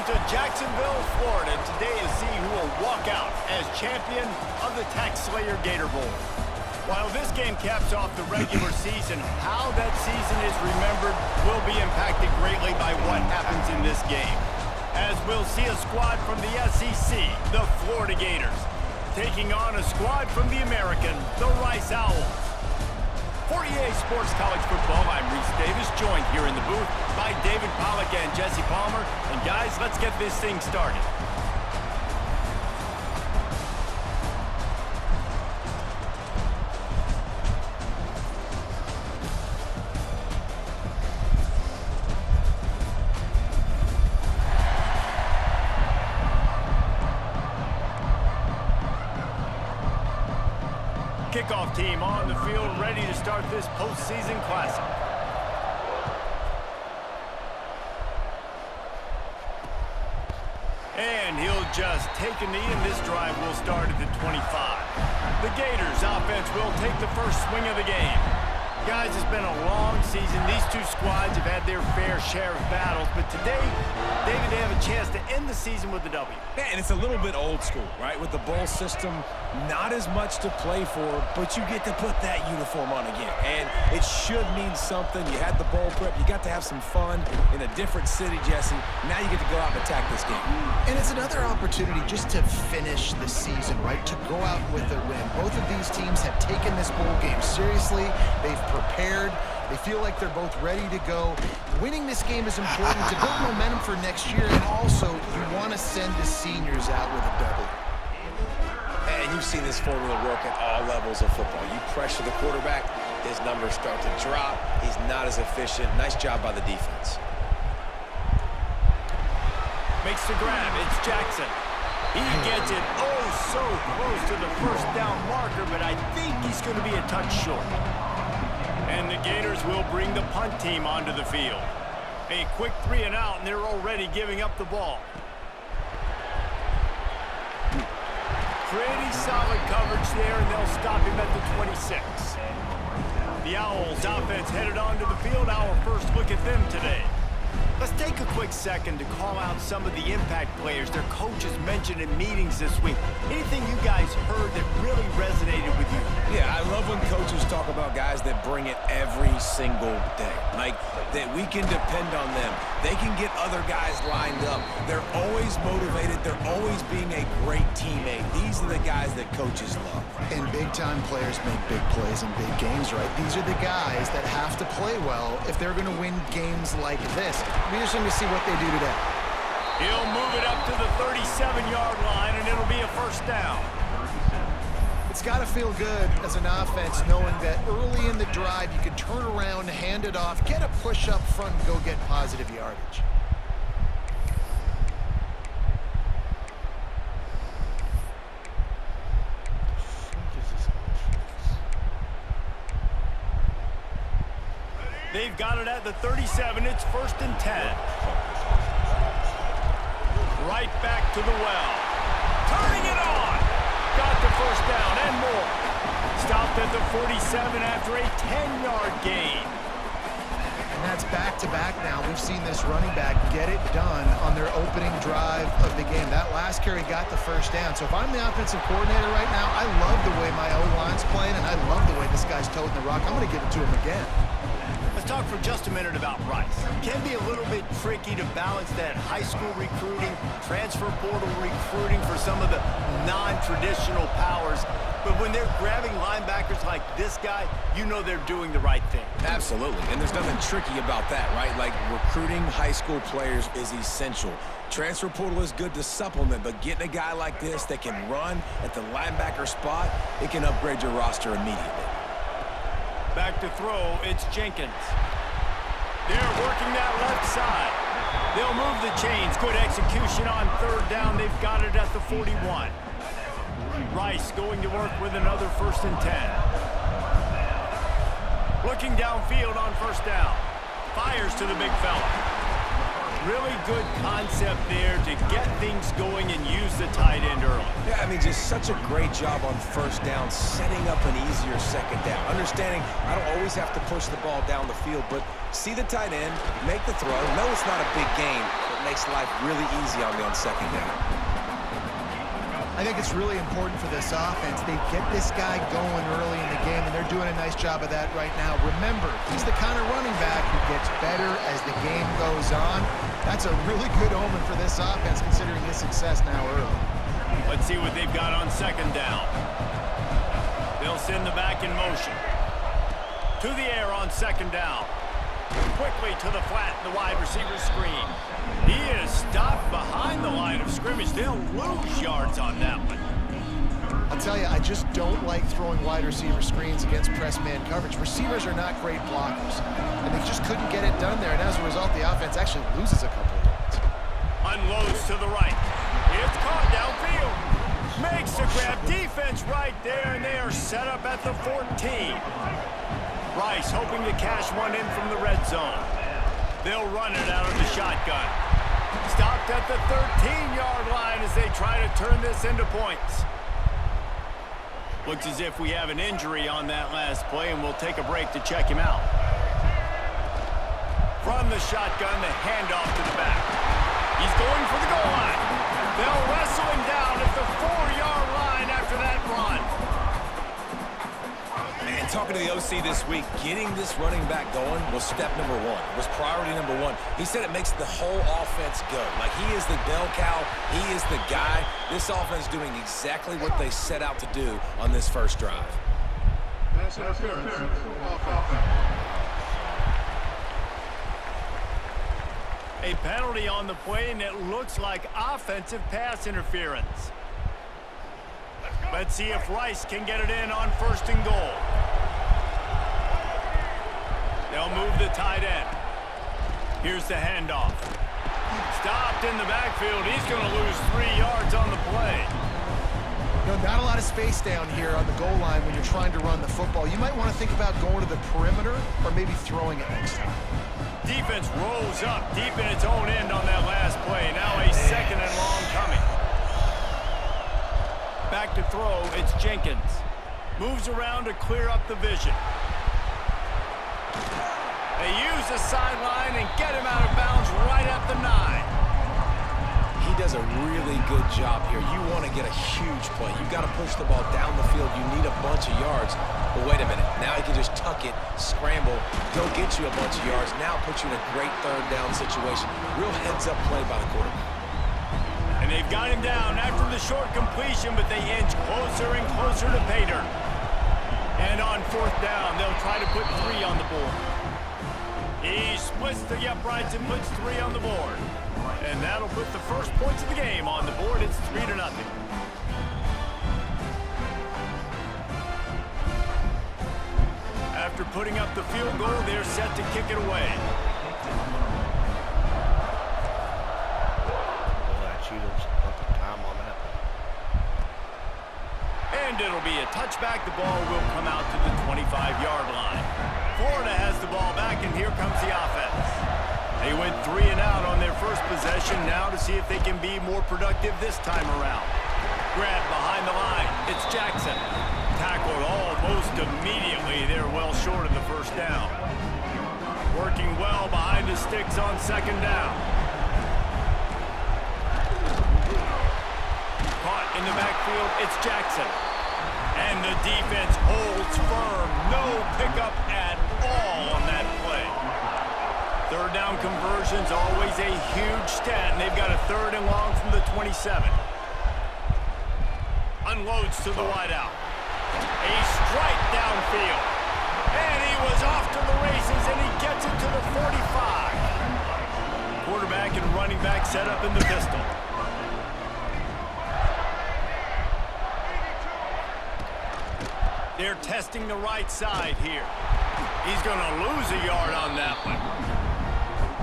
to Jacksonville, Florida, today to see who will walk out as champion of the Tax Slayer Gator Bowl. While this game caps off the regular season, how that season is remembered will be impacted greatly by what happens in this game. As we'll see a squad from the SEC, the Florida Gators, taking on a squad from the American, the Rice Owls. For EA Sports College Football, I'm Reese Davis, joined here in the booth by David Pollack and Jesse Palmer. And guys, let's get this thing started. Kickoff team on the field, ready to start this postseason classic. And he'll just take a knee, and this drive will start at the 25. The Gators offense will take the first swing of the game. Guys, it's been a long season. These two squads have had their fair share of battles, but today, David, they have a chance to end the season with a W. Yeah, and it's a little bit old school, right? With the bowl system, not as much to play for, but you get to put that uniform on again. And it should mean something. You had the bowl prep. You got to have some fun in a different city, Jesse. Now you get to go out and attack this game. And it's another opportunity just to finish the season, right? To go out with a win. Both of these teams have taken this bowl game seriously. They've prepared. They feel like they're both ready to go. Winning this game is important to build momentum for next year, and also you want to send the seniors out with a W. And you've seen this formula work at all levels of football. You pressure the quarterback, his numbers start to drop. He's not as efficient. Nice job by the defense. Makes the grab. It's Jackson. He gets it so close to the first down marker, but I think he's going to be a touch short. And the Gators will bring the punt team onto the field. A quick 3 and out, and they're already giving up the ball. Pretty solid coverage there, and they'll stop him at the 26. The Owls offense headed onto the field. Our first look at them today. Let's take a quick second to call out some of the impact players their coaches mentioned in meetings this week. Anything you guys heard that really resonated with you? Yeah, I love when coaches talk about guys that bring it every single day. Like, that we can depend on them. They can get other guys lined up. They're always motivated. They're always being a great teammate. These are the guys that coaches love. And big-time players make big plays in big games, right? These are the guys that have to play well if they're going to win games like this. We're just going to see what they do today. He'll move it up to the 37-yard line, and it'll be a first down. It's got to feel good as an offense knowing that early in the drive you can turn around, hand it off, get a push up front, and go get positive yardage. They've got it at the 37. It's 1st and 10. Right back to the well. Turning it on. Got the first down and more. Stopped at the 47 after a 10-yard gain. And that's back-to-back now. We've seen this running back get it done on their opening drive of the game. That last carry got the first down. So if I'm the offensive coordinator right now, I love the way my O-line's playing, and I love the way this guy's toting the rock. I'm going to give it to him again. Let's talk for just a minute about Rice. It can be a little bit tricky to balance that high school recruiting, transfer portal recruiting for some of the non-traditional powers. But when they're grabbing linebackers like this guy, you know they're doing the right thing. Absolutely, and there's nothing tricky about that, right? Like, recruiting high school players is essential. Transfer portal is good to supplement, but getting a guy like this that can run at the linebacker spot, it can upgrade your roster immediately. Back to throw, it's Jenkins. They're working that left side. They'll move the chains. Good execution on 3rd down. They've got it at the 41. Rice going to work with another 1st and 10. Looking downfield on 1st down. Fires to the big fella. Really good concept there to get things going and use the tight end early. Yeah, I mean, just such a great job on 1st down, setting up an easier 2nd down. Understanding I don't always have to push the ball down the field, but see the tight end, make the throw. No, it's not a big gain, but makes life really easy on me on second down. I think it's really important for this offense. They get this guy going early in the game, and they're doing a nice job of that right now. Remember, he's the kind of running back who gets better as the game goes on. That's a really good omen for this offense, considering his success now early. Let's see what they've got on second down. They'll send the back in motion. To the air on second down. Quickly to the flat, the wide receiver screen. He is stopped behind the line of scrimmage. They'll lose yards on that one. I'll tell you, I just don't like throwing wide receiver screens against press man coverage. Receivers are not great blockers, and they just couldn't get it done there. And as a result, the offense actually loses a couple of yards. Unloads to the right. It's caught downfield. Makes the grab. Defense right there, and they are set up at the 14. Rice hoping to cash one in from the red zone. They'll run it out of the shotgun. Stopped at the 13-yard line as they try to turn this into points. Looks as if we have an injury on that last play, and we'll take a break to check him out. From the shotgun, the handoff to the back. He's going for the goal line. They'll wrestle him down at the 4-yard line after that run. Man, talking to the OC this week, getting this running back going was step number one, was priority number one. He said it makes the whole offense go. Like, he is the bell cow, he is the guy. This offense is doing exactly what they set out to do on this first drive. Pass interference. A penalty on the play, and it looks like offensive pass interference. Let's see if Rice can get it in on first and goal. They'll move the tight end. Here's the handoff. Stopped in the backfield. He's going to lose 3 yards on the play. You know, not a lot of space down here on the goal line when you're trying to run the football. You might want to think about going to the perimeter or maybe throwing it next time. Defense rolls up deep in its own end on that last play. Now a second and long coming. Back to throw, it's Jenkins. Moves around to clear up the vision. They use the sideline and get him out of bounds right at the 9. He does a really good job here. You want to get a huge play. You got to push the ball down the field. You need a bunch of yards. But wait a minute. Now he can just tuck it, scramble, go get you a bunch of yards. Now put you in a great third down situation. Real heads-up play by the quarterback. And they've got him down after the short completion, but they inch closer and closer to pay dirt. And on fourth down, they'll try to put 3 on the board. He splits the uprights and puts 3 on the board. And that'll put the first points of the game on the board. It's 3-0. After putting up the field goal, they're set to kick it away. And it'll be a touchback. The ball will come out to the 25-yard line. Florida has the ball back, and here comes the offense. They went 3 and out on their first possession, now to see if they can be more productive this time around. Grab behind the line. It's Jackson. Tackled almost immediately. They're well short of the first down. Working well behind the sticks on second down. Caught in the backfield. It's Jackson. And the defense holds firm. No pickup at all on that play. Third down conversion's always a huge stat, and they've got a 3rd and long from the 27. Unloads to the wideout. A strike downfield. And he was off to the races, and he gets it to the 45. Quarterback and running back set up in the pistol. They're testing the right side here. He's going to lose a yard on that one.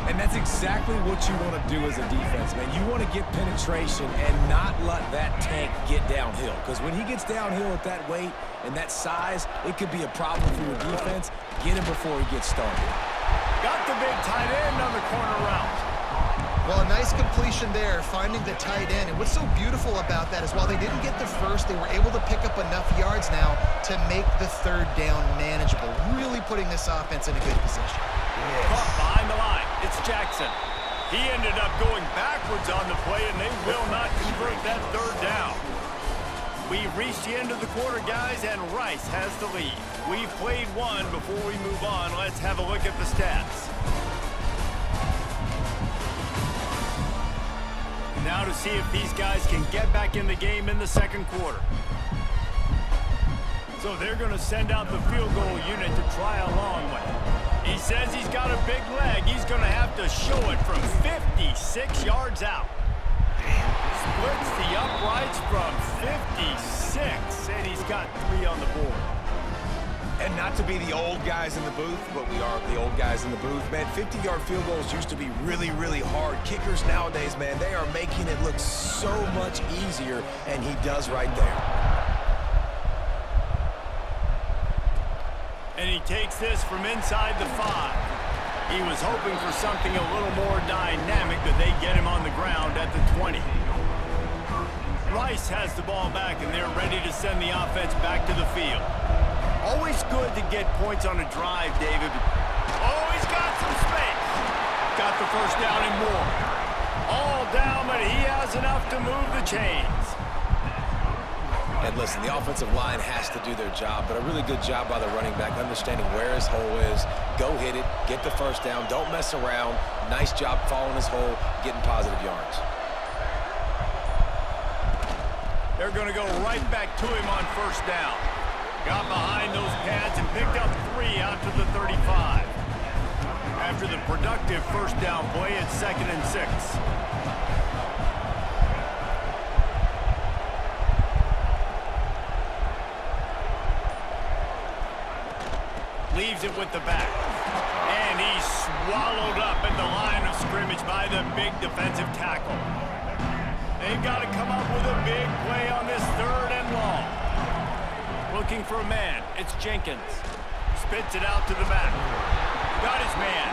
And that's exactly what you want to do as a defense, man. You want to get penetration and not let that tank get downhill. Because when he gets downhill at that weight and that size, it could be a problem for your defense. Get him before he gets started. Got the big tight end on the corner route. Well, a nice completion there, finding the tight end. And what's so beautiful about that is while they didn't get the first, they were able to pick up enough yards now to make the 3rd down manageable, really putting this offense in a good position. Caught behind the line. It's Jackson. He ended up going backwards on the play, and they will not convert that third down. We've reached the end of the quarter, guys, and Rice has the lead. We've played one. Before we move on, let's have a look at the stats. Now to see if these guys can get back in the game in the second quarter. So they're going to send out the field goal unit to try a long one. He says he's got a big leg. He's going to have to show it from 56 yards out. Splits the uprights from 56, and he's got 3 on the board. And not to be the old guys in the booth, but we are the old guys in the booth, man. 50-yard field goals used to be really, really hard. Kickers nowadays, man, they are making it look so much easier, and he does right there. And he takes this from inside the 5. He was hoping for something a little more dynamic, but they get him on the ground at the 20. Rice has the ball back, and they're ready to send the offense back to the field. Always good to get points on a drive, David. Oh, he's got some space. Got the first down and more. All down, but he has enough to move the chains. And listen, the offensive line has to do their job, but a really good job by the running back, understanding where his hole is. Go hit it, get the first down, don't mess around. Nice job following his hole, getting positive yards. They're going to go right back to him on first down. Got behind those pads and picked up 3 out to the 35. After the productive first down play, it's 2nd and 6. Leaves it with the back. And he's swallowed up at the line of scrimmage by the big defensive tackle. They've got to come up with a big play on this 3rd and long. Looking for a man. It's Jenkins. Spits it out to the back. Got his man.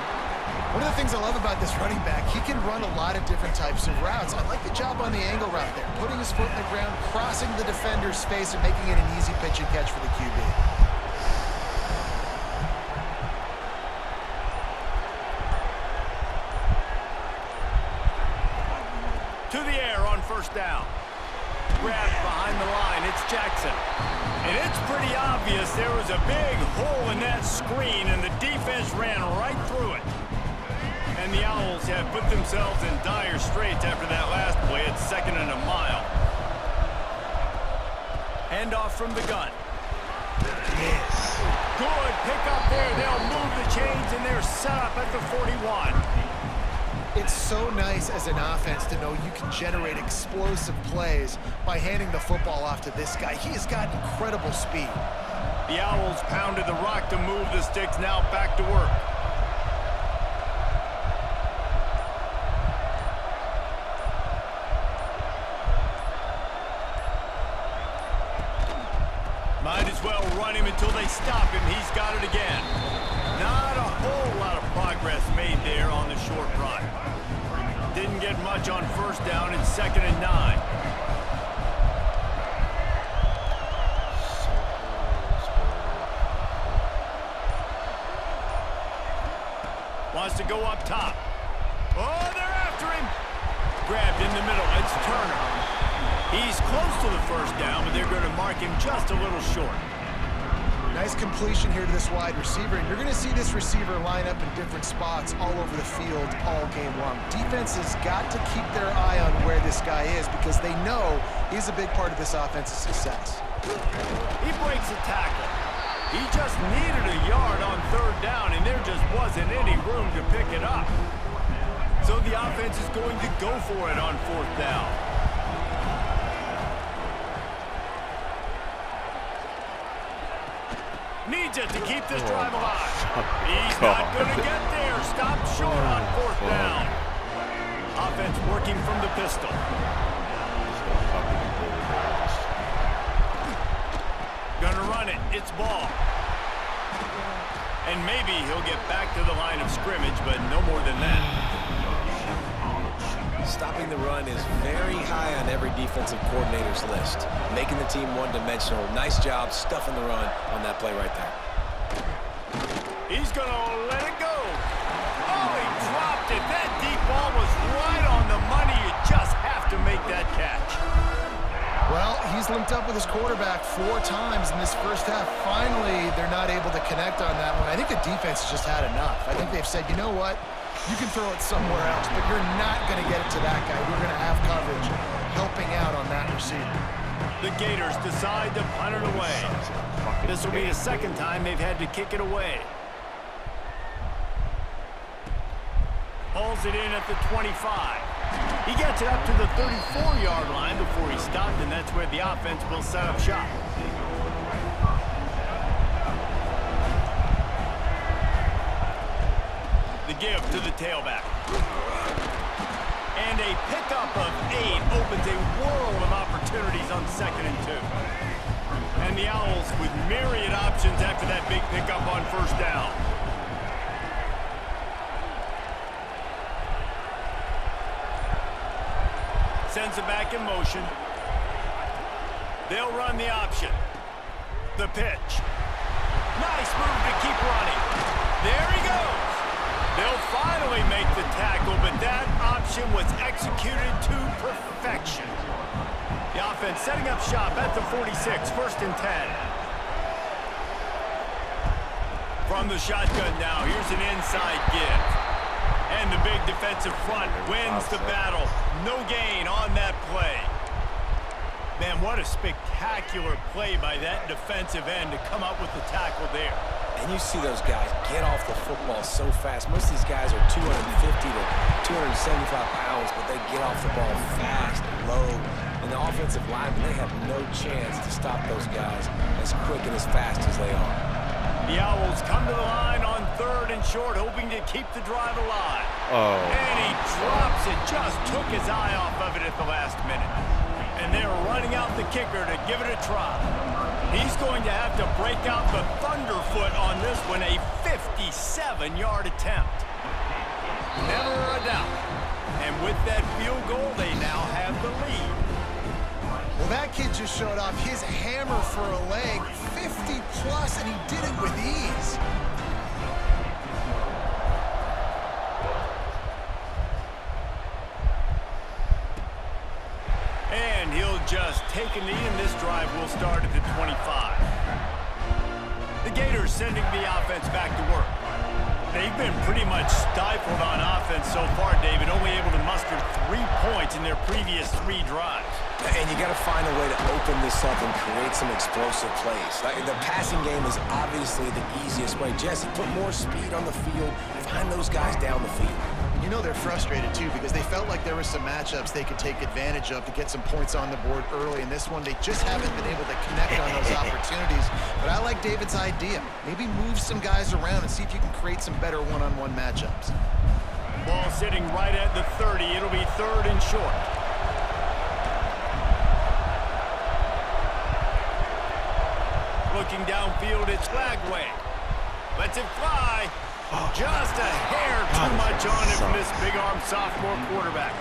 One of the things I love about this running back, he can run a lot of different types of routes. I like the job on the angle route there, putting his foot in the ground, crossing the defender's face, and making it an easy pitch and catch for the QB. To the air on first down. Grabbed behind the line. It's Jackson. And it's pretty obvious there was a big hole in that screen, and the defense ran right through it. And the Owls have put themselves in dire straits after that last play. It's 2nd and a mile. Handoff from the gun. Yes. Good pickup there. They'll move the chains, and they're set up at the 41. It's so nice as an offense to know you can generate explosive plays by handing the football off to this guy. He has got incredible speed. The Owls pounded the rock to move the sticks. Now back to work. Might as well run him until they stop him. He's got it again. Not a whole lot of progress made there on the short run. Didn't get much on first down. It's 2nd and 9. Wants to go up top. Oh, they're after him. Grabbed in the middle. It's Turner. He's close to the first down, but they're going to mark him just a little short. Nice completion here to this wide receiver, and you're going to see this receiver line up in different spots all over the field all game long. Defense has got to keep their eye on where this guy is because they know he's a big part of this offense's success. He breaks a tackle. He just needed a yard on third down, and there just wasn't any room to pick it up. So the offense is going to go for it on 4th down. Needs it to keep this drive alive. He's not going to get there. Stopped short on 4th down. Offense working from the pistol. Gonna run it. It's ball. And maybe he'll get back to the line of scrimmage, but no more than that. Stopping the run is very high on every defensive coordinator's list. Making the team one-dimensional. Nice job stuffing the run on that play right there. He's going to let it go. Oh, he dropped it. That deep ball was right on the money. You just have to make that catch. Well, he's linked up with his quarterback 4 times in this first half. Finally, they're not able to connect on that one. I think the defense has just had enough. I think they've said, you know what? You can throw it somewhere else, but you're not going to get it to that guy. We're going to have coverage helping out on that receiver. The Gators decide to punt it away. This will be the second time they've had to kick it away. Hauls it in at the 25. He gets it up to the 34-yard line before he stopped, and that's where the offense will set up shop. The give to the tailback. And a pickup of 8 opens a world of opportunities on 2nd and 2. And the Owls with myriad options after that big pickup on 1st down. Sends it back in motion. They'll run the option. The pitch. Nice move to keep running. There he goes. They'll finally make the tackle, but that option was executed to perfection. The offense setting up shop at the 46, 1st and 10. From the shotgun now, here's an inside give. And the big defensive front wins the battle. No gain on that play. Man, what a spectacular play by that defensive end to come up with the tackle there. And you see those guys get off the football so fast. Most of these guys are 250 to 275 pounds, but they get off the ball fast and low. And the offensive linemen, they have no chance to stop those guys as quick and as fast as they are. The Owls come to the line on 3rd and short, hoping to keep the drive alive. And he drops it, just took his eye off of it at the last minute. And they're running out the kicker to give it a try. He's going to have to break out the thunderfoot on this one, a 57-yard attempt. Never a doubt. And with that field goal, they now have the lead. Well, that kid just showed off his hammer for a leg, 50-plus, and he did it with ease. And he'll just take a knee, and this drive will start at the 25. The Gators sending the offense back to work. They've been pretty much stifled on offense so far, David, only able to muster 3 points in their previous 3 drives. And you got to find a way to open this up and create some explosive plays. The passing game is obviously the easiest way. Jesse, put more speed on the field, find those guys down the field. You know they're frustrated, too, because they felt like there were some matchups they could take advantage of to get some points on the board early. In this one, they just haven't been able to connect on those opportunities. But I like David's idea. Maybe move some guys around and see if you can create some better one-on-one matchups. Ball sitting right at the 30. It'll be 3rd and short. Looking downfield, it's Lagway. Lets it fly. Just a hair too much on it from this big-arm sophomore quarterback.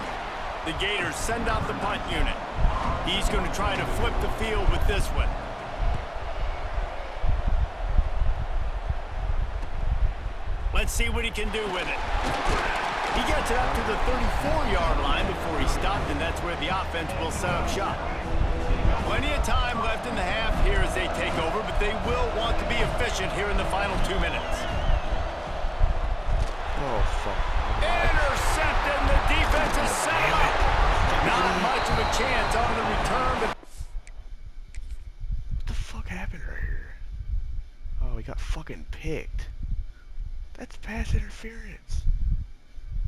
The Gators send out the punt unit. He's going to try to flip the field with this one. Let's see what he can do with it. He gets it up to the 34-yard line before he stopped, and that's where the offense will set up shop. Plenty of time left in the half here as they take over, but they will want to be efficient here in the final 2 minutes. Oh, fuck. Intercepted, and the defense is set up. Not much of a chance on the return, but... What the fuck happened right here? Oh, he got fucking picked. That's pass interference.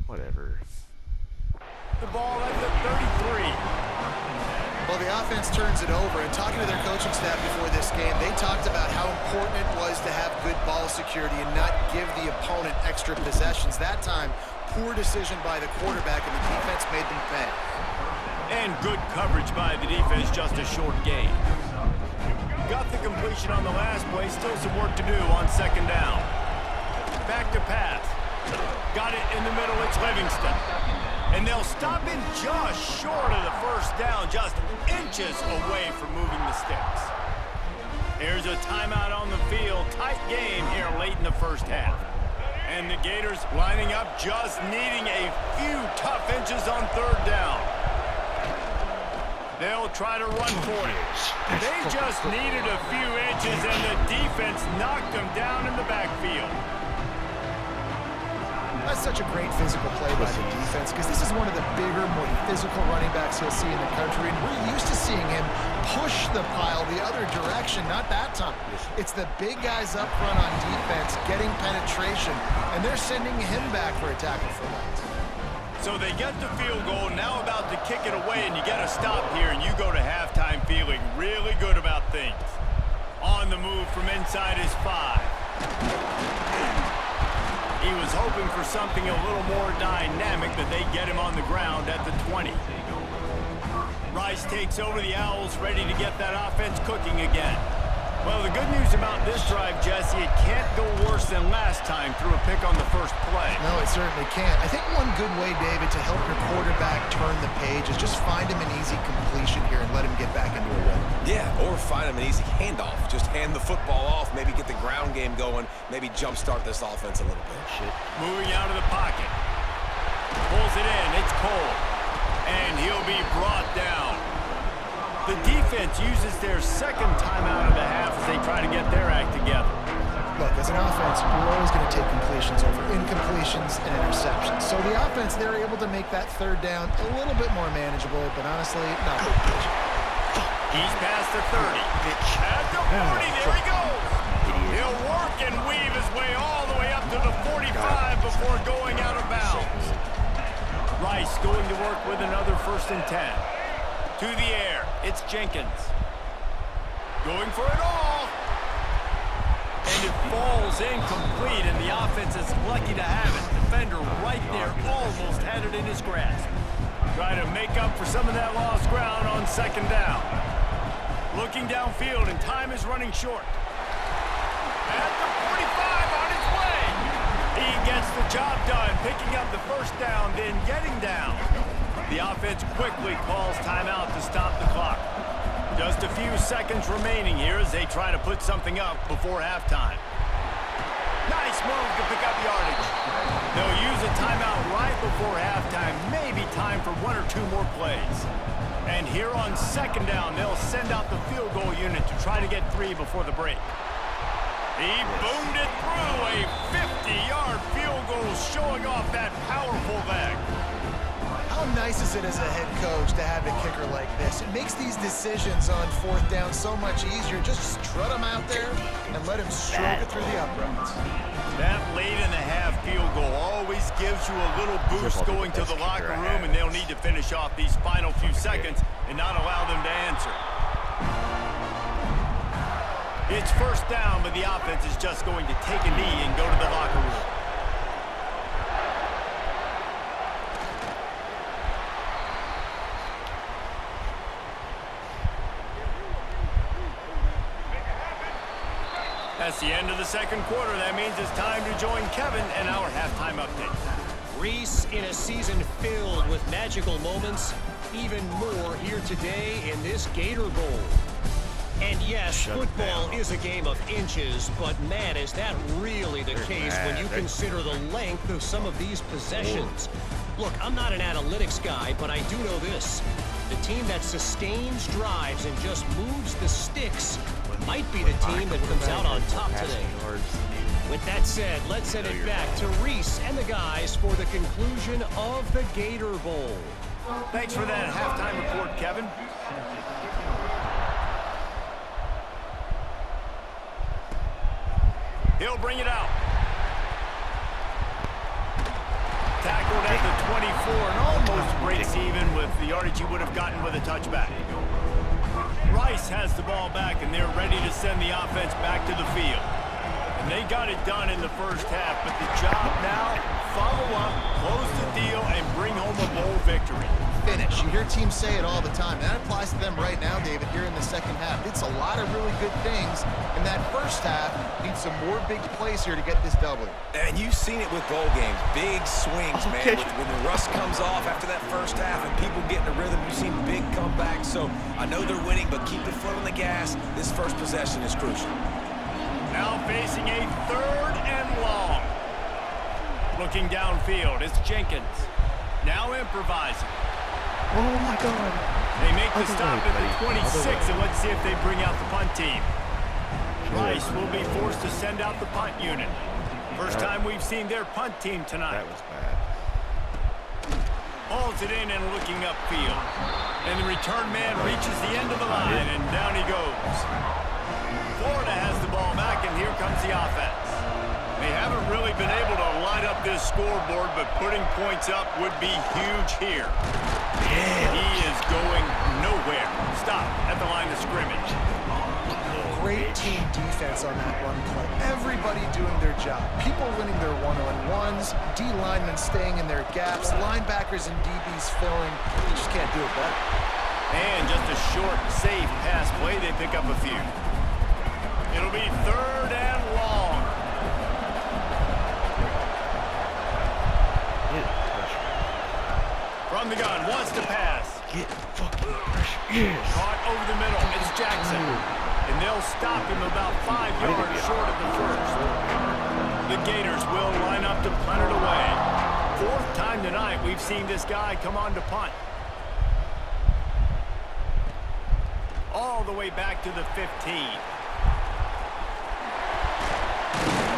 Whatever. The ball at the 33. Well, the offense turns it over, and talking to their coaching staff before this game, they talked about how important it was to have good ball security and not give the opponent extra possessions. That time, poor decision by the quarterback, and the defense made them pay. And good coverage by the defense, just a short gain. Got the completion on the last play, still some work to do on 2nd down. Back to pass. Got it in the middle, it's Livingston. And they'll stop him just short of the 1st down, just inches away from moving the sticks. Here's a timeout on the field. Tight game here late in the 1st half. And the Gators lining up, just needing a few tough inches on third down. They'll try to run for it. They just needed a few inches, and the defense knocked them down in the backfield. That's such a great physical play by the defense, because this is one of the bigger, more physical running backs he'll see in the country, and we're used to seeing him push the pile the other direction. Not that time. It's the big guys up front on defense getting penetration, and they're sending him back for a tackle for loss. So they get the field goal, now about to kick it away, and you get a stop here, and you go to halftime feeling really good about things. On the move from inside his 5. He was hoping for something a little more dynamic, but they get him on the ground at the 20. Rice takes over the Owls, ready to get that offense cooking again. Well, the good news about this drive, Jesse, it can't go worse than last time through a pick on the first play. No, it certainly can't. I think one good way, David, to help your quarterback turn the page is just find him an easy completion here and let him get back into a rhythm. Yeah, or find him an easy handoff. Just hand the football off, maybe get the ground game going, maybe jumpstart this offense a little bit. Moving out of the pocket. Pulls it in. It's Cole. And he'll be brought down. The defense uses their second timeout of the half as they try to get their act together. Look, as an offense, you're always going to take completions over incompletions and interceptions. So the offense, they're able to make that third down a little bit more manageable, but honestly, not good pitch. He's past the 30. At the 40, there he goes. He'll work and weave his way all the way up to the 45 before going out of bounds. Rice going to work with another 1st and 10. To the air, it's Jenkins. Going for it all. And it falls incomplete, and the offense is lucky to have it. Defender right there almost had it in his grasp. Try to make up for some of that lost ground on 2nd down. Looking downfield, and time is running short. At the 45 on his way. He gets the job done, picking up the 1st down, then getting down. The offense quickly calls timeout to stop the clock. Just a few seconds remaining here as they try to put something up before halftime. Nice move to pick up yardage. They'll use a timeout right before halftime, maybe time for 1 or 2 more plays. And here on 2nd down, they'll send out the field goal unit to try to get 3 before the break. He boomed it through, a 50-yard field goal showing off that powerful leg. How nice is it as a head coach to have a kicker like this? It makes these decisions on 4th down so much easier. Just strut him out there and let him stroke it through the uprights. That late in the half field goal always gives you a little boost going to the locker room, and they'll need to finish off these final few seconds and not allow them to answer. It's 1st down, but the offense is just going to take a knee and go to the locker room. That's the end of the 2nd quarter. That means it's time to join Kevin and our halftime update. Reese, in a season filled with magical moments, even more here today in this Gator Bowl. And yes, football is a game of inches, but man, is that really the case when you consider the length of some of these possessions. Look, I'm not an analytics guy, but I do know this. The team that sustains drives and just moves the sticks might be the team that comes out on top today. With that said, let's send it back to Reese and the guys for the conclusion of the Gator Bowl. Thanks for that halftime report, Kevin. He'll bring it out. Tackled at the 24 and almost breaks even with the yardage he would have gotten with a touchback. Rice has the ball back, and they're ready to send the offense back to the field. And they got it done in the first half, but the job now, follow up, close the deal, and bring home a bowl victory. Finish. You hear teams say it all the time. That applies to them right now, David, here in the second half. It's a lot of really good things, and that first half needs some more big plays here to get this W. And you've seen it with bowl games. Big swings, man. When the rust comes off after that first half and people get in a rhythm, you've seen big comebacks. So I know they're winning, but keep the foot on the gas. This first possession is crucial. Now facing a 3rd and long. Looking downfield, it's Jenkins. Now improvising. Oh my God. They make the Other stop way, at the buddy. 26, Other way. and let's see if they bring out the punt team. Rice will be forced to send out the punt unit. First time we've seen their punt team tonight. That was bad. Hauls it in and looking upfield. And the return man reaches the end of the line, and down he goes. Florida has the ball back, and here comes the offense. They haven't really been able to light up this scoreboard, but putting points up would be huge here. He is going nowhere. Stop at the line of scrimmage. Great team defense on that run play. Everybody doing their job. People winning their one-on-ones, D linemen staying in their gaps, linebackers and DBs filling. You just can't do it better. And just a short, safe pass play. They pick up a few. It'll be 3rd and long. Get pressure. From the gun, wants to pass. Get fucking pressure. Yes. Caught over the middle. It's Jackson. And they'll stop him about 5 yards short of the first. The Gators will line up to punt it away. 4th time tonight we've seen this guy come on to punt. All the way back to the 15.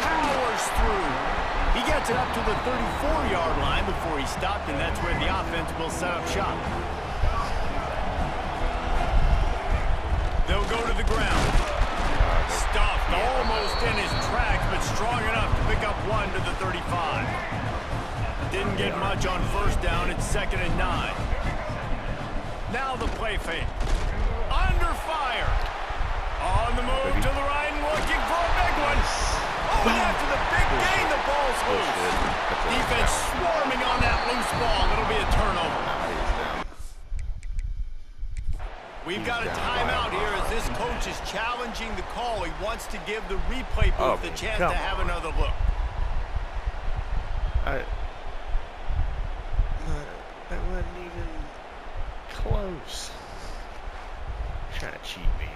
Powers through. He gets it up to the 34-yard line before he stopped, and that's where the offense will set up shop. They'll go to the ground. Stuffed almost in his tracks, but strong enough to pick up 1 to the 35. Didn't get much on 1st down. It's 2nd and 9. Now the play fake. Under fire. On the move to the right and looking for a big one. Oh, and after the big gain, the ball's loose. Defense swarming on that loose ball. It'll be a turnover. We've got a timeout here as this coach is challenging the call. He wants to give the replay booth the chance to have another look. That wasn't even close. Trying to cheat me.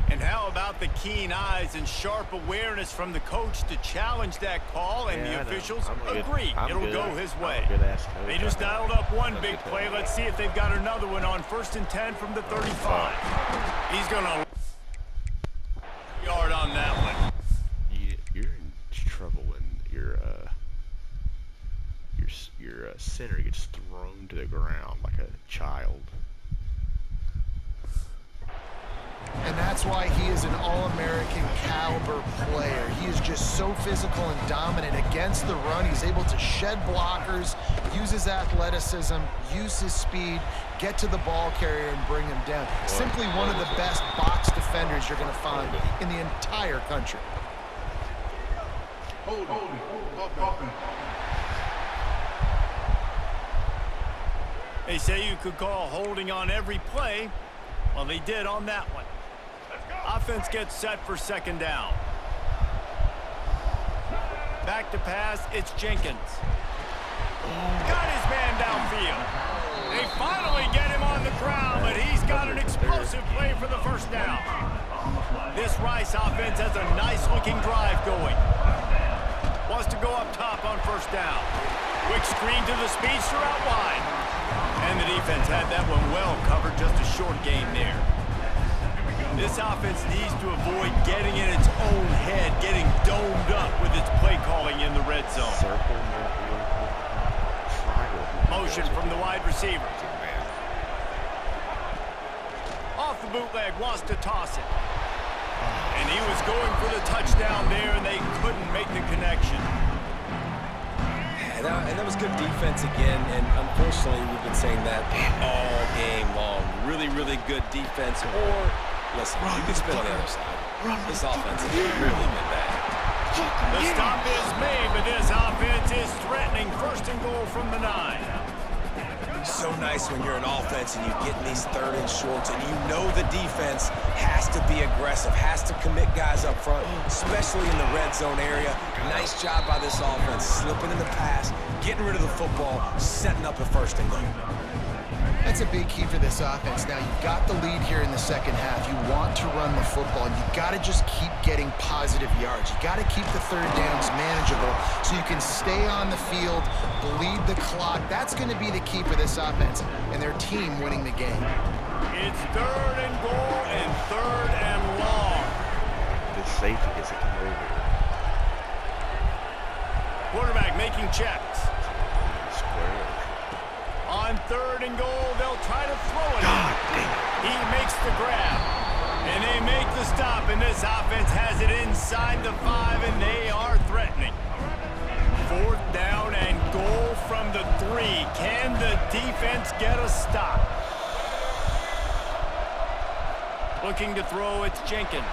And how about the keen eyes and sharp awareness from the coach to challenge that call, and the officials agree it'll go his way. They just dialed up one big play. Let's see if they've got another one on 1st and 10 from the 35. He's going to yard on that one. You're in trouble when your center gets thrown to the ground like a child. And that's why he is an All-American caliber player. He is just so physical and dominant against the run. He's able to shed blockers, use his athleticism, use his speed, get to the ball carrier and bring him down. Simply one of the best box defenders you're going to find in the entire country. Hold on. They say you could call holding on every play. Well, they did on that one. Offense gets set for 2nd down. Back to pass, it's Jenkins. Got his man downfield. They finally get him on the ground, but he's got an explosive play for the 1st down. This Rice offense has a nice-looking drive going. Wants to go up top on 1st down. Quick screen to the speedster out wide. And the defense had that one well covered, just a short game there. This offense needs to avoid getting in its own head, getting domed up with its play calling in the red zone. Motion from the wide receiver. Off the bootleg, wants to toss it. And he was going for the touchdown there, and they couldn't make the connection. And that was good defense again, and unfortunately we've been saying that all game long. Really, really good defense, or, listen, you can spin on the other side. This offense has really been bad. The stop is made, but this offense is threatening 1st and goal from the 9. So nice when you're an offense and you get in these 3rd and shorts, and you know the defense has to be aggressive, has to commit guys up front, especially in the red zone area. Nice job by this offense, slipping in the pass, getting rid of the football, setting up a 1st and goal. That's a big key for this offense. Now, you've got the lead here in the second half. You want to run the football, and you've got to just keep getting positive yards. You've got to keep the third downs manageable so you can stay on the field, bleed the clock. That's going to be the key for this offense and their team winning the game. It's 3rd and goal and 3rd and long. This safety gets it come over. Quarterback making checks. Square. On 3rd and goal, they'll try to throw it. God damn. He makes the grab. And they make the stop, and this offense has it inside the 5, and they are threatening. 4th down and goal from the 3. Can the defense get a stop? Looking to throw, it's Jenkins.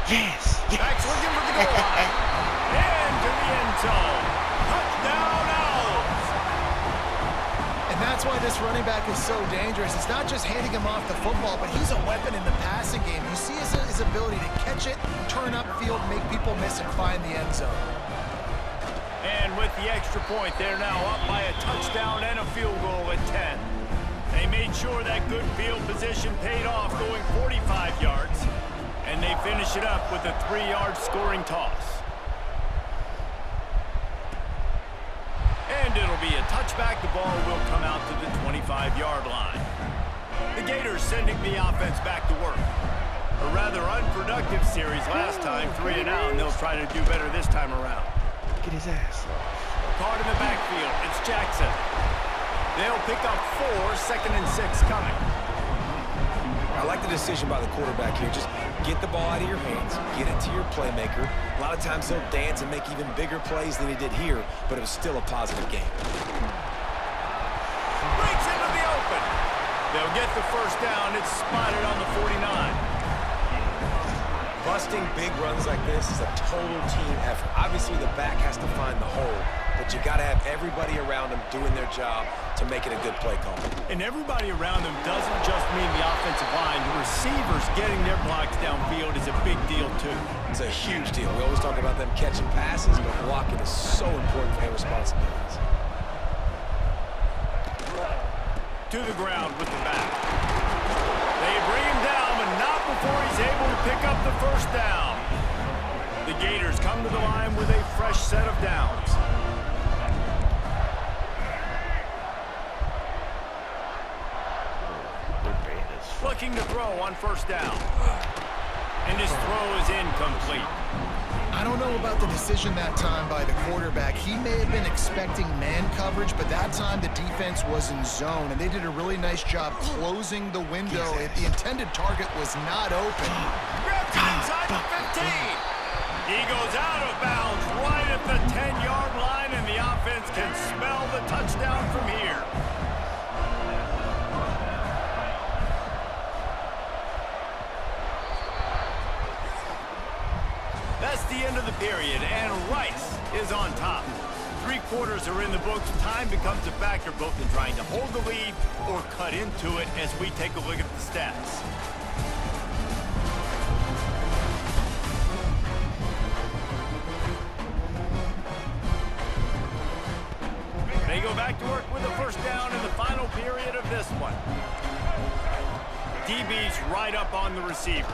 Yes. Back's looking for the goal line. And to the end zone. Touchdown, Owls. And that's why this running back is so dangerous. It's not just handing him off the football, but he's a weapon in the passing game. You see his ability to catch it, turn upfield, make people miss, and find the end zone. And with the extra point, they're now up by a touchdown and a field goal at 10. They made sure that good field position paid off, going 45 yards. And they finish it up with a 3-yard scoring toss. And it'll be a touchback. The ball will come out to the 25-yard line. The Gators sending the offense back to work. A rather unproductive series last time, 3 and out, and they'll try to do better this time around. Get his ass off. Card in the backfield. It's Jackson. They'll pick up 4, 2nd and 6 coming. I like the decision by the quarterback here. Just get the ball out of your hands, get it to your playmaker. A lot of times he'll dance and make even bigger plays than he did here, but it was still a positive game. Breaks into the open. They'll get the 1st down. It's spotted on the 49. Busting big runs like this is a total team effort. Obviously, the back has to find the hole, but you got to have everybody around them doing their job to make it a good play call. And everybody around them doesn't just mean the offensive line. The receivers getting their blocks downfield is a big deal, too. It's a huge deal. We always talk about them catching passes, but blocking is so important for their responsibilities. To the ground with the back. They bring him down, but not before he's able to pick up the 1st down. The Gators come to the line with a fresh set of downs. Looking to throw on 1st down. And his throw is incomplete. I don't know about the decision that time by the quarterback. He may have been expecting man coverage, but that time the defense was in zone, and they did a really nice job closing the window. The intended target was not open. Grabs it inside the 15. He goes out of bounds right at the 10-yard line, and the offense can smell the touchdown from here. That's the end of the period, and Rice is on top. 3 quarters are in the books. Time becomes a factor both in trying to hold the lead or cut into it as we take a look at the stats. They go back to work with a 1st down in the final period of this one. DB's right up on the receivers.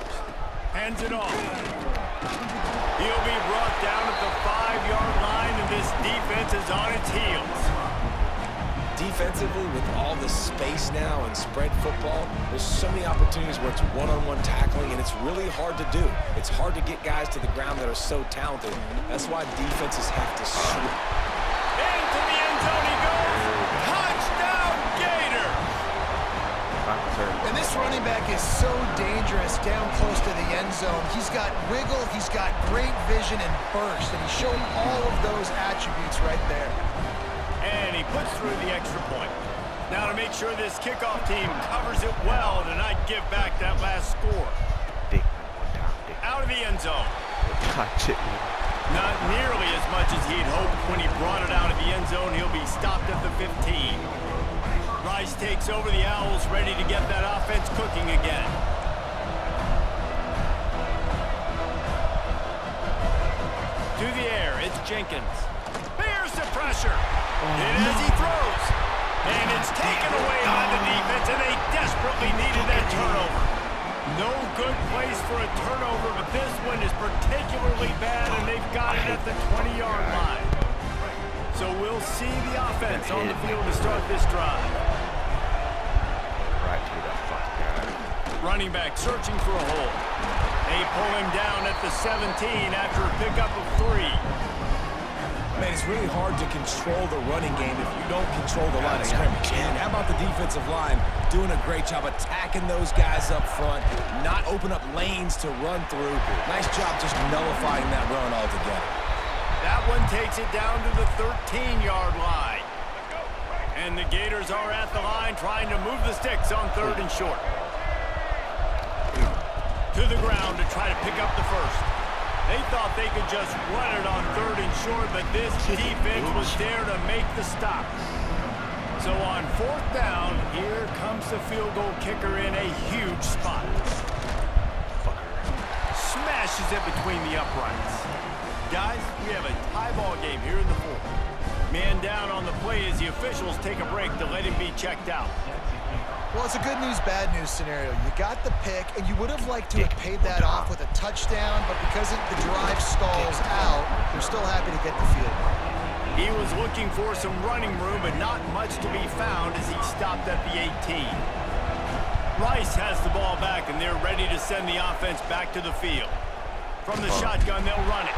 Hands it off. He'll be brought down at the 5-yard line, and this defense is on its heels. Defensively, with all the space now and spread football, there's so many opportunities where it's one-on-one tackling, and it's really hard to do. It's hard to get guys to the ground that are so talented. That's why defenses have to swoop. Into the end zone he goes. Touchdown, Gators! And this running back is so dangerous down close to the end zone. He's got wiggle, he's got great vision and burst, and he's showing all of those attributes right there. And he puts through the extra point. Now to make sure this kickoff team covers it well to not give back that last score. Out of the end zone. Not nearly as much as he'd hoped when he brought it out of the end zone. He'll be stopped at the 15. Rice takes over the Owls, ready to get that offense cooking again. To the air, it's Jenkins. Here's the pressure. And as he throws, and it's taken away by the defense. good place for a turnover, but this one is particularly bad, and they've got it at the 20-yard line. So we'll see the offense on the field to start this drive. Right to that fucking guy. Running back searching for a hole. They pull him down at the 17 after a pickup of 3. Man, it's really hard to control the running game if you don't control the line of scrimmage. And how about the defensive line doing a great job attacking those guys up front, not open up lanes to run through. Nice job just nullifying that run altogether. That one takes it down to the 13-yard line. And the Gators are at the line trying to move the sticks on 3rd and short. To the ground to try to pick up the first. They thought they could just run it on 3rd and short, but this defense was there to make the stop. So on 4th down, here comes the field goal kicker in a huge spot. Smashes it between the uprights. Guys, we have a tie ball game here in the 4th. Man down on the play as the officials take a break to let him be checked out. Well, it's a good news, bad news scenario. You got the pick, and you would have liked to have paid that off with a touchdown, but because the drive stalls out, they're still happy to get the field. He was looking for some running room, but not much to be found as he stopped at the 18. Rice has the ball back, and they're ready to send the offense back to the field. From the shotgun, they'll run it.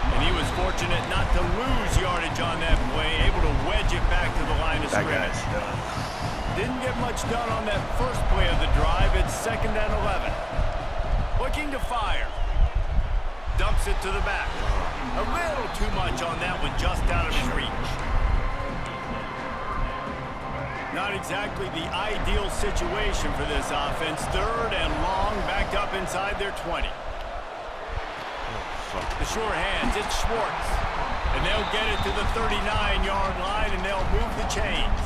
And he was fortunate not to lose yardage on that play, able to wedge it back to the line of scrimmage. Didn't get much done on that first play of the drive. It's 2nd and 11. Looking to fire. Dumps it to the back. A little too much on that one, just out of his reach. Not exactly the ideal situation for this offense. 3rd and long, backed up inside their 20. The sure hands, it's Schwartz. And they'll get it to the 39-yard line, and they'll move the chains.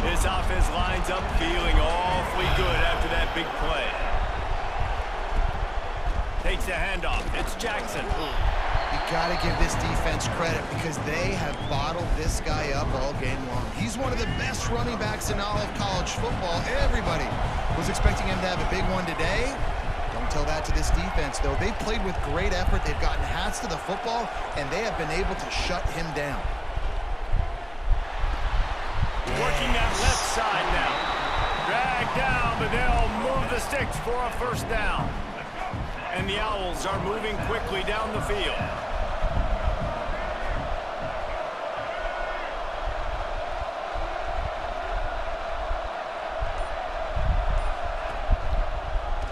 This offense lines up feeling awfully good after that big play. Takes the handoff. It's Jackson. You got to give this defense credit because they have bottled this guy up all game long. He's one of the best running backs in all of college football. Everybody was expecting him to have a big one today. Don't tell that to this defense, though. They've played with great effort. They've gotten hats to the football, and they have been able to shut him down. Working that left side now. Drag down, but they'll move the sticks for a 1st down. And the Owls are moving quickly down the field.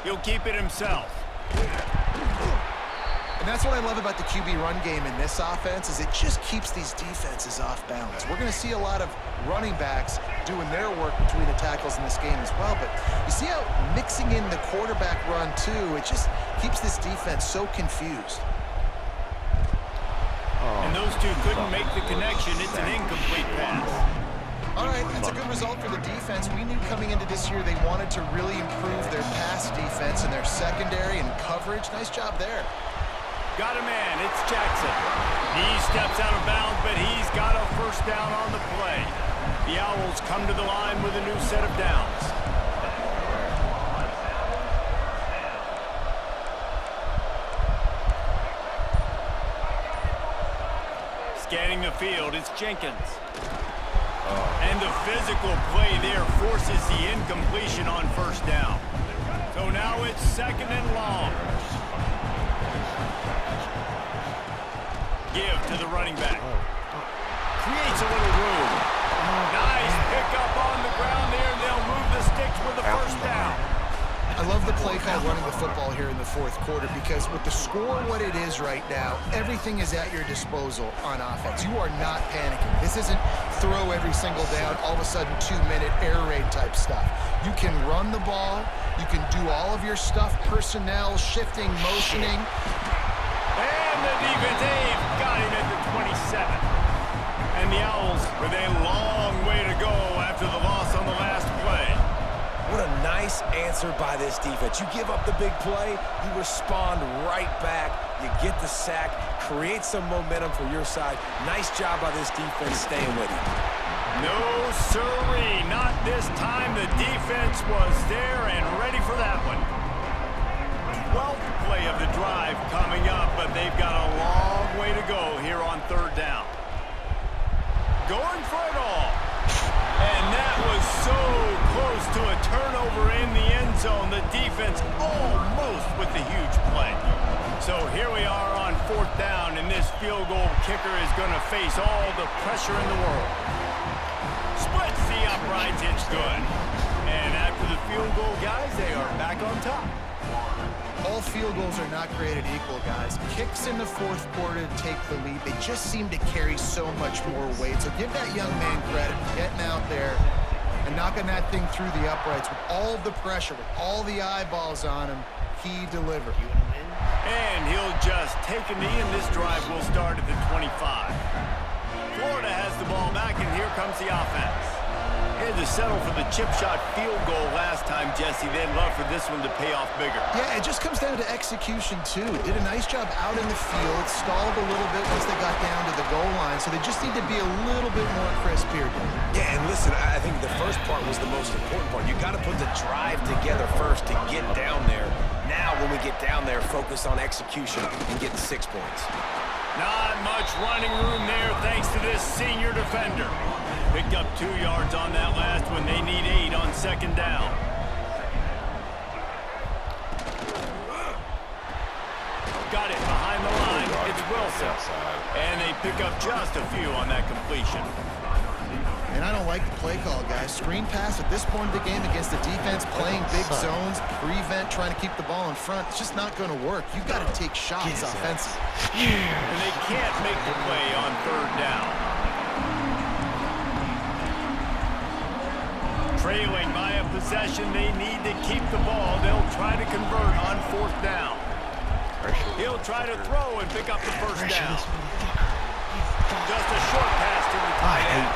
He'll keep it himself. And that's what I love about the QB run game in this offense is it just keeps these defenses off balance. We're going to see a lot of running backs doing their work between the tackles in this game as well. But you see how mixing in the quarterback run, too, it just keeps this defense so confused. And those two couldn't make the connection. It's an incomplete pass. All right, that's a good result for the defense. We knew coming into this year they wanted to really improve their pass defense and their secondary and coverage. Nice job there. Got a man, it's Jackson. He steps out of bounds, but he's got a 1st down on the play. The Owls come to the line with a new set of downs. Scanning the field, it's Jenkins. And the physical play there forces the incompletion on 1st down. So now it's 2nd and long. Give to the running back. Creates a little room. Nice pickup on the ground there, and they'll move the sticks with the 1st down. I love the play call running the football here in the 4th quarter because with the score what it is right now, everything is at your disposal on offense. You are not panicking. This isn't throw every single down, all of a sudden 2-minute air raid type stuff. You can run the ball. You can do all of your stuff, personnel, shifting, motioning. And the defense, they've got him at the 27. And the Owls with a long way to go after the loss on the last play. What a nice answer by this defense. You give up the big play, you respond right back, you get the sack, create some momentum for your side. Nice job by this defense staying with you. No sirree, not this time. The defense was there and ready for that one. 12th play of the drive coming up, but they've got a long way to go here on third down. Going for it all. And that was so close to a turnover in the end zone. The defense almost with the huge play. So here we are on fourth down, and this field goal kicker is going to face all the pressure in the world. Splits the uprights, it's good. And after the field goal, guys, they are back on top. All field goals are not created equal, guys. Kicks in the fourth quarter to take the lead. They just seem to carry so much more weight. So give that young man credit for getting out there and knocking that thing through the uprights with all of the pressure, with all the eyeballs on him. He delivered. And he'll just take a knee, and this drive will start at the 25. Florida has the ball back, and here comes the offense. Had to settle for the chip shot field goal last time, Jesse. They'd love for this one to pay off bigger. Yeah, it just comes down to execution, too. Did a nice job out in the field, stalled a little bit once they got down to the goal line, so they just need to be a little bit more crisp here, David. Yeah, and listen, I think the first part was the most important part. You got to put the drive together first to get down there. Now, when we get down there, focus on execution and getting 6 points. Not much running room there thanks to this senior defender. Picked up 2 yards on that last one. They need 8 on second down. Got it behind the line. It's Wilson. And they pick up just a few on that completion. And I don't like the play call, guys. Screen pass at this point of the game against the defense, playing big zones, prevent, trying to keep the ball in front. It's just not going to work. You got to take shots offensively. And they can't make the play on third down. Trailing by a possession, they need to keep the ball. They'll try to convert on fourth down. He'll try to throw and pick up the first down. Just a short pass to the tight end.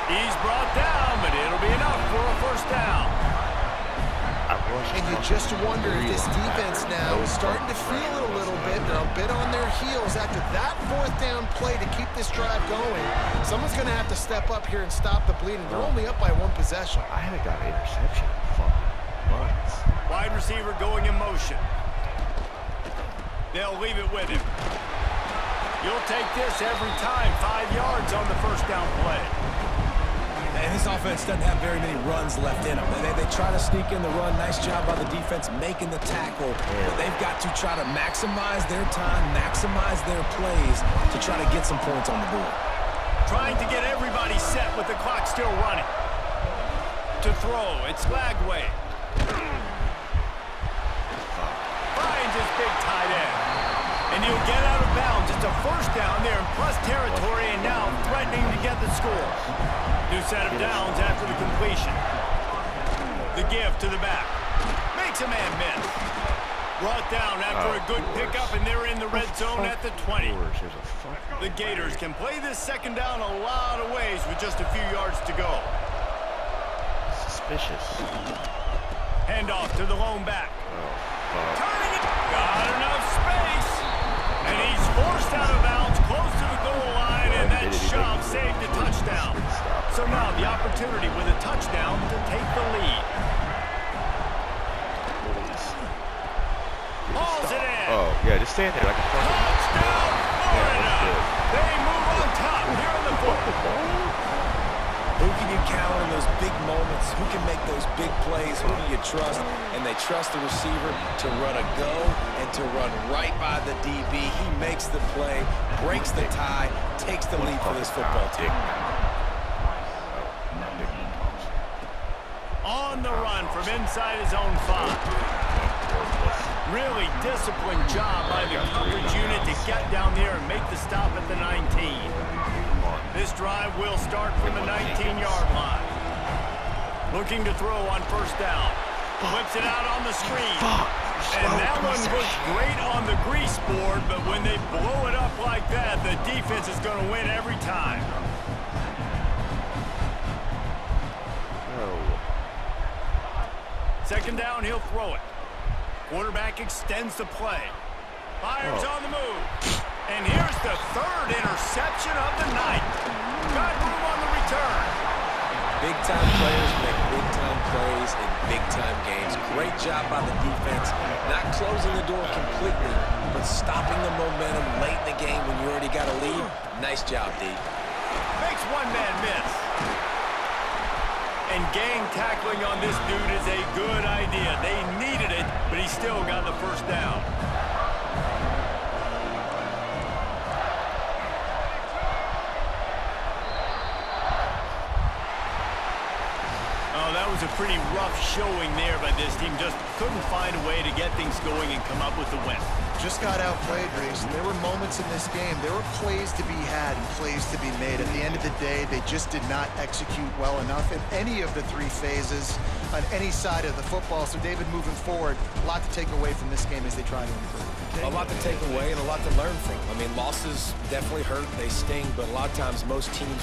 He's brought down, but it'll be enough for a first down. And you just wonder if this defense now is starting to feel it a little bit. They're a bit on their heels after that fourth down play to keep this drive going. Someone's going to have to step up here and stop the bleeding. They're only up by 1 possession. I haven't got an interception in fucking months. Wide receiver going in motion. They'll leave it with him. You'll take this every time. 5 yards on the first down play. And this offense doesn't have very many runs left in them. They try to sneak in the run. Nice job by the defense making the tackle. But they've got to try to maximize their time, maximize their plays to try to get some points on the board. Trying to get everybody set with the clock still running. To throw, it's Lagway. Finds his big tight end. And he'll get out of bounds. It's a first down there in plus territory, and now threatening to get the score. New set of downs after the completion. The give to the back. Makes a man miss. Brought down after a good pickup, and they're in the red zone at the 20. The Gators can play this second down a lot of ways with just a few yards to go. Suspicious. Handoff to the lone back. Turning it. Got enough space. And he's forced out of bounds close to the goal line, and that shove saved a touchdown. So now the opportunity with a touchdown to take the lead. Hauls it in. Oh, yeah, just stand there like a fucking... Touchdown, Florida. They move on top here in the football. Who can you count on in those big moments? Who can make those big plays? Who do you trust? And they trust the receiver to run a go and to run right by the DB. He makes the play, breaks the tie, takes the lead for this football team. On the run from inside his own 5. Really disciplined job by the coverage unit to get down there and make the stop at the 19. This drive will start from the 19-yard line. Looking to throw on first down. Flips it out on the screen. And that one looks great on the grease board, but when they blow it up like that, the defense is going to win every time. Second down, he'll throw it. Quarterback extends the play. Fires on the move. And here's the third interception of the night. Got room on the return. Big-time players make big-time plays in big-time games. Great job by the defense, not closing the door completely, but stopping the momentum late in the game when you already got a lead. Nice job, D. Makes one man miss. And gang tackling on this dude is a good idea. They needed it, but he still got the first down. Oh, that was a pretty rough showing there by this team. Just couldn't find a way to get things going and come up with the win. Just got outplayed, Reese. There were moments in this game. There were plays to be had and plays to be made. At the end of the day, they just did not execute well enough in any of the three phases on any side of the football. So, David, moving forward, a lot to take away from this game as they try to improve. A lot to take away and a lot to learn from. I mean, losses definitely hurt. They sting, but a lot of times most teams